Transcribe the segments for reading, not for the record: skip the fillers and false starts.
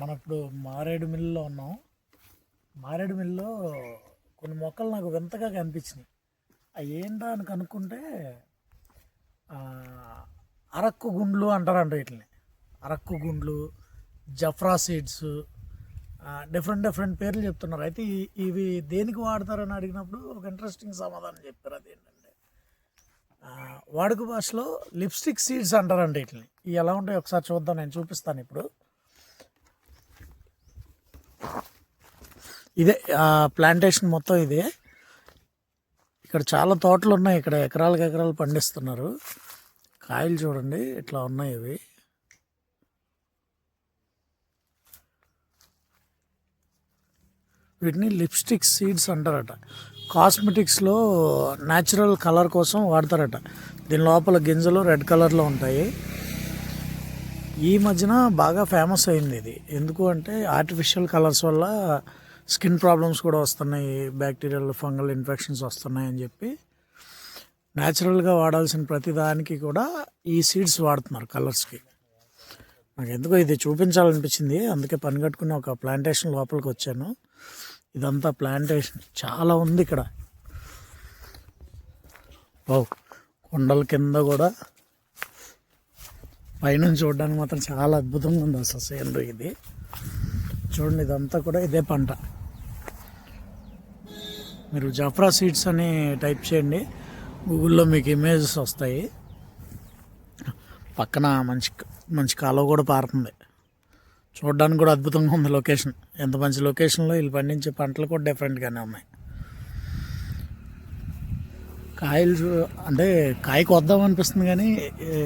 మనం ఇప్పుడు మారేడుమిల్లిలో ఉన్నాం. మారేడుమిల్లిలో కొన్ని మొక్కలు నాకు వింతగా కనిపించినాయి. అవి ఏంటా అని కనుక్కుంటే ఆ, అరక్కు గుండ్లు అంటారంట వీటిని. అరక్కు గుండ్లు, జఫ్రా సీడ్స్, డిఫరెంట్ డిఫరెంట్ పేర్లు చెప్తున్నారు. అయితే ఇవి దేనికి వాడతారని అడిగినప్పుడు ఒక ఇంట్రెస్టింగ్ సమాధానం చెప్పారు. అదేంటంటే వాడుక భాషలో లిప్స్టిక్ సీడ్స్ అంటారంట వీటిని. ఇవి ఎలా ఉంటాయి ఒకసారి చూద్దాం, నేను చూపిస్తాను ఇప్పుడు. ఇదే ప్లాంటేషన్ మొత్తం ఇదే. ఇక్కడ చాలా తోటలు ఉన్నాయి. ఇక్కడ ఎకరాలకు ఎకరాలు పండిస్తున్నారు. కాయలు చూడండి ఇట్లా ఉన్నాయి. ఇవి వీటిని లిప్స్టిక్ సీడ్స్ అంటారట. కాస్మెటిక్స్లో న్యాచురల్ కలర్ కోసం వాడతారట. దీని లోపల గింజలు రెడ్ కలర్లో ఉంటాయి. ఈ మధ్యన బాగా ఫేమస్ అయింది ఇది. ఎందుకు అంటే ఆర్టిఫిషియల్ కలర్స్ వల్ల స్కిన్ ప్రాబ్లమ్స్ కూడా వస్తున్నాయి, బ్యాక్టీరియల్ ఫంగల్ ఇన్ఫెక్షన్స్ వస్తున్నాయి అని చెప్పి న్యాచురల్గా వాడాల్సిన ప్రతి దానికి కూడా ఈ సీడ్స్ వాడుతున్నారు కలర్స్కి. నాకు ఎందుకో ఇది చూపించాలనిపించింది, అందుకే పని కట్టుకుని ఒక ప్లాంటేషన్ లోపలికి వచ్చాను. ఇదంతా ప్లాంటేషన్ చాలా ఉంది ఇక్కడ. కొండల కింద కూడా పైనుంచి చూడడానికి మాత్రం చాలా అద్భుతంగా ఉంది అసలు సీనరీ ఇది. చూడండి ఇదంతా కూడా ఇదే పంట. మీరు జఫ్రా సీడ్స్ అని టైప్ చేయండి, గూగుల్లో మీకు ఇమేజెస్ వస్తాయి. పక్కన మంచి మంచి కాలువ కూడా పారుతుంది. చూడడానికి కూడా అద్భుతంగా ఉంది లొకేషన్. ఎంత మంచి లొకేషన్లో వీళ్ళు పండించే పంటలు కూడా డిఫరెంట్గానే ఉన్నాయి. కాయలు అంటే కాయకు వద్దాం అనిపిస్తుంది, కానీ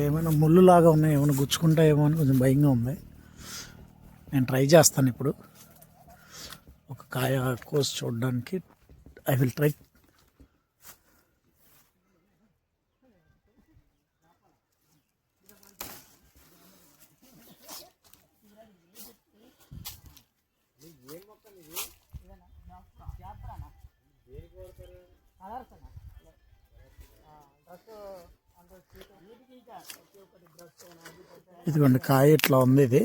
ఏమైనా ముళ్ళు లాగా ఉన్నాయి, ఏమైనా గుచ్చుకుంటాయేమో అని కొంచెం భయంగా ఉంది. నేను ట్రై చేస్తాను ఇప్పుడు ఒక కాయ కోసి చూడడానికి. I will try. ఇదిగోండి కాయ ఇట్లా ఉంది. ఇది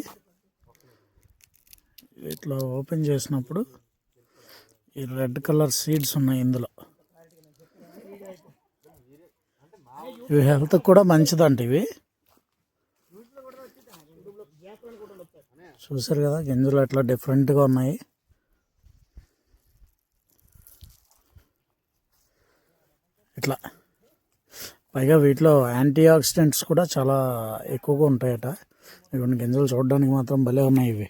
ఇట్లా ఓపెన్ చేసినప్పుడు ఈ రెడ్ కలర్ సీడ్స్ ఉన్నాయి ఇందులో. ఇవి హెల్త్ కూడా మంచిదంట. ఇవి చూసారు కదా, గింజలు ఎట్లా డిఫరెంట్గా ఉన్నాయి. ఇట్లా పైగా వీటిలో యాంటీ ఆక్సిడెంట్స్ కూడా చాలా ఎక్కువగా ఉంటాయట. ఇవన్నీ గింజలు చూడడానికి మాత్రం భలే ఉన్నాయి ఇవి.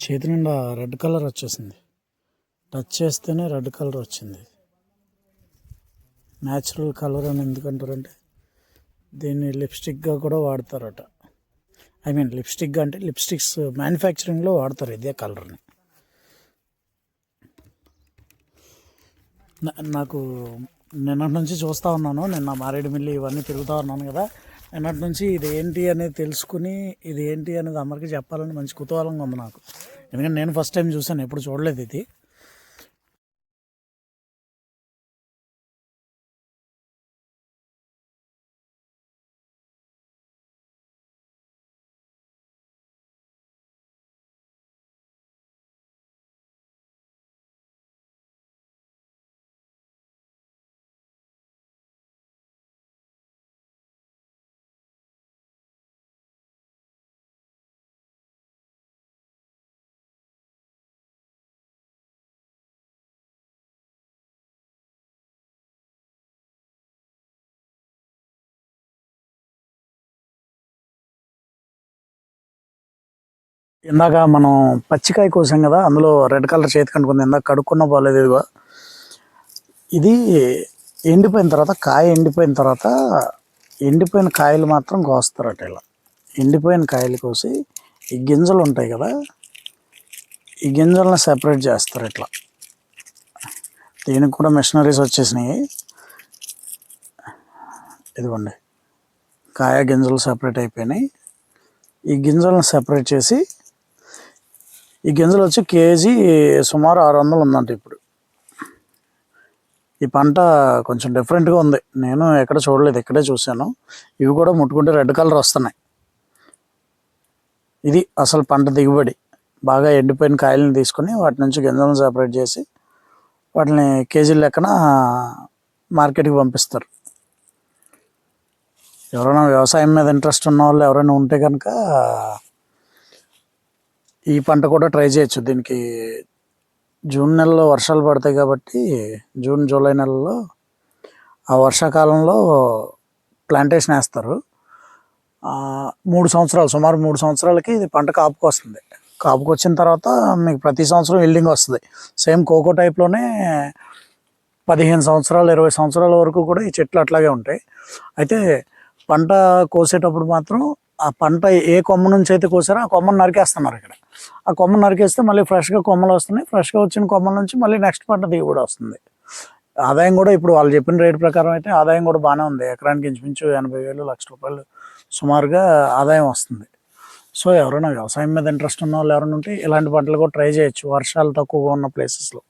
చేతి నిండా రెడ్ కలర్ వచ్చేసింది. టచ్ చేస్తేనే రెడ్ కలర్ వచ్చింది. న్యాచురల్ కలర్ అని ఎందుకంటారంటే దీన్ని లిప్స్టిక్గా కూడా వాడతారట. ఐ మీన్ లిప్స్టిక్గా అంటే లిప్స్టిక్స్ మ్యానుఫ్యాక్చరింగ్లో వాడతారు ఇదే కలర్ని. నాకు నిన్నటి నుంచి చూస్తూ ఉన్నాను, నిన్న మారేడుమిల్లి ఇవన్నీ తిరుగుతూ ఉన్నాను కదా, నిన్నటి నుంచి ఇది ఏంటి అనేది తెలుసుకుని ఇది ఏంటి అనేది అందరికీ చెప్పాలని మంచి కుతూహలంగా ఉంది నాకు. ఎందుకంటే నేను ఫస్ట్ టైం చూసాను, ఎప్పుడు చూడలేదు ఇది. ఇందాక మనం పచ్చికాయ కోసాం కదా, అందులో రెడ్ కలర్ చేతి కంటుకుంది. ఇందాక కడుక్కున్న పోలేదు. ఇదిగో ఇది ఎండిపోయిన తర్వాత, కాయ ఎండిపోయిన తర్వాత ఎండిపోయిన కాయలు మాత్రం కోస్తారట. ఇలా ఎండిపోయిన కాయలు కోసి ఈ గింజలు ఉంటాయి కదా, ఈ గింజలను సెపరేట్ చేస్తారు ఇట్లా. దీనికి కూడా మిషనరీస్ వచ్చేసినాయి. ఇదిగోండి కాయ గింజలు సెపరేట్ అయిపోయినాయి. ఈ గింజలను సెపరేట్ చేసి, ఈ గింజలు వచ్చి కేజీ సుమారు 600 ఉందంట ఇప్పుడు. ఈ పంట కొంచెం డిఫరెంట్గా ఉంది, నేను ఎక్కడ చూడలేదు, ఇక్కడే చూశాను. ఇవి కూడా ముట్టుకుంటే రెడ్ కలర్ వస్తున్నాయి. ఇది అసలు పంట దిగుబడి. బాగా ఎండిపోయిన కాయలను తీసుకొని వాటి నుంచి గింజలను సపరేట్ చేసి వాటిని కేజీల లెక్కన మార్కెట్కి పంపిస్తారు. ఎవరైనా వ్యవసాయం మీద ఇంట్రెస్ట్ ఉన్న వాళ్ళు ఎవరైనా ఉంటే కనుక ఈ పంట కూడా ట్రై చేయొచ్చు. దీనికి జూన్ నెలలో వర్షాలు పడతాయి కాబట్టి జూన్ జూలై నెలలో ఆ వర్షాకాలంలో ప్లాంటేషన్ వేస్తారు. 3 సంవత్సరాలు, సుమారు 3 సంవత్సరాలకి ఇది పంట కాపుకు వస్తుంది. కాపుకు వచ్చిన తర్వాత మీకు ప్రతి సంవత్సరం ఎల్డింగ్ వస్తుంది. సేమ్ కోకో టైప్లోనే 15 సంవత్సరాలు 20 సంవత్సరాల వరకు కూడా ఈ చెట్లు అట్లాగే ఉంటాయి. అయితే పంట కోసేటప్పుడు మాత్రం ఆ పంట ఏ కొమ్మ నుంచి అయితే కోసారో ఆ కొమ్మను నరికేస్తున్నారు. ఇక్కడ ఆ కొమ్మను నరికేస్తే మళ్ళీ ఫ్రెష్గా కొమ్మలు వస్తున్నాయి. ఫ్రెష్గా వచ్చిన కొమ్మల నుంచి మళ్ళీ నెక్స్ట్ పంట దిగుబడి వస్తుంది. ఆదాయం కూడా ఇప్పుడు వాళ్ళు చెప్పిన రేటు ప్రకారం అయితే ఆదాయం కూడా బాగానే ఉంది. ఎకరానికి ఇంచుమించు 80,000 లక్ష రూపాయలు సుమారుగా ఆదాయం వస్తుంది. సో ఎవరైనా వ్యవసాయం మీద ఇంట్రెస్ట్ ఉన్న వాళ్ళు ఎవరైనా ఉంటే ఇలాంటి పంటలు కూడా ట్రై చేయొచ్చు వర్షాలు తక్కువగా ఉన్న ప్లేసెస్లో.